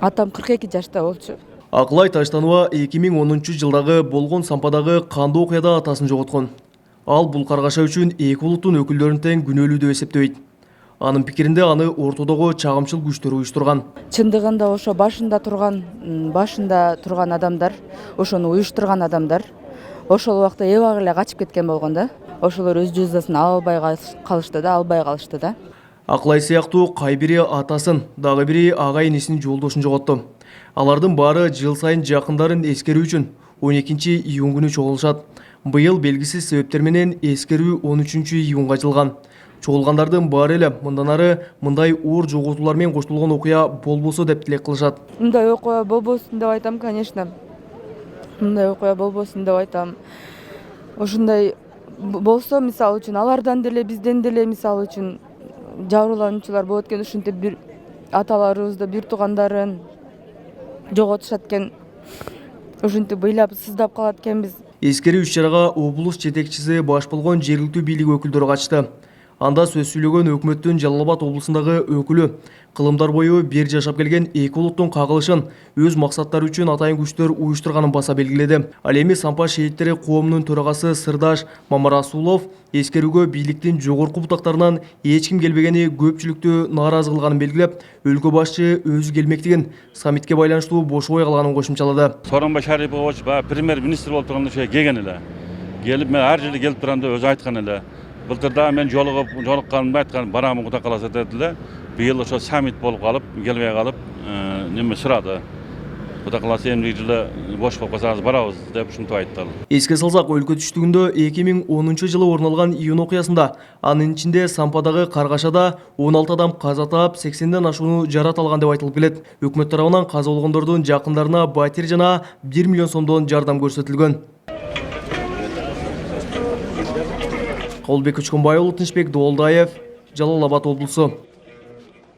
Атам 42 жашта болчу. Акылай Таштанова 2010-жылдагы болгон Сампадагы кандуу окуяда атасын жоготкон. Ал бул каргаша үчүн эки улуттун өкүлдөрүн тең күнөөлүү деп эсептейт. Анын пикиринде аны ортодогу чагымчыл күчтөр уюштурган. Чындыгында ошо башында турган адамдар, ошону уюштурган адамдар ошол убакта эбак эле качып кеткен болгон да. Ошолор өз жазасын албай калышты да. Акылай сыяктуу кай бири атасын, дагы бири ага энесинин жолдошун жоготту. Алардын баары жыл сайын жакындарын эскерүү үчүн 12-июнь күнү чогулушат. Быйыл белгисиз себептер менен эскерүү 13-июнга жылган. Чогулгандардын баары эле мындан ары мындай оор жоготуулар менен коштолгон окуя болбосо деп тилек кылышат. Мындай окуя болбосун деп айтам, конечно. Мындай окуя болбосун деп айтам. Ошондой болсо, мисалы үчүн, алардан деле, бизден деле, мисалы үчүн, жабырлануучулар болот экен, ушинтип бир аталарыбызды, бир туугандарын жоготушат экен. Ушинтип ыйлап, сыздап калат экенбиз. Эскерүү иш-чарага облус жетекчиси баш болгон жергиликтүү бийлик өкүлдөрү катышты. Анда сөз сүйлөгөн өкмөттүн Жалал Абад облусундагы өкүлү кылымдар бою бир жашап келген эки улуттун кагылышын өз максаттары үчүн атайын күчтөр уюштурганын баса белгиледи. Ал эми Сампа шейиттери коомунун төрагасы Сырдаш Мамарасулов эскерүүгө бийликтин жогорку бутактарынан эч ким келбегени көпчүлүктү нааразы кылганын белгилеп, өлкө башчы өзү келмектигин, саммитке байланыштуу бошобой калганын кошумчалады. Сооронбай Шарипович премьер-министр болуп турганда келген эле. Келип, мен ар жерде келип турганда өзү айткан эле. Былтырда мен жолукканымда айткан, барамын Кудай кааласа дедиле. Быйыл ошо саммит болуп калып, келбей калып, неме сурады. Кудай кааласа эмне жылы бош болуп калсаңыз барабыз деп ушинтип айтты. Эске салсак, өлкө түштүгүндө 2010 жылы орун алган июнь окуясында анын ичинде Сампадагы каргашада 16 адам каза таап, 80ден ашууну жарат алган деп айтылып келет. Өкмөт тарабынан каза болгондордун жакындарына батир жана 1 миллион сомдон жардам көрсөтүлгөн. Калбек Учкунбай уулу, Тынчбек Доолдаев, Жалал Абад облусу.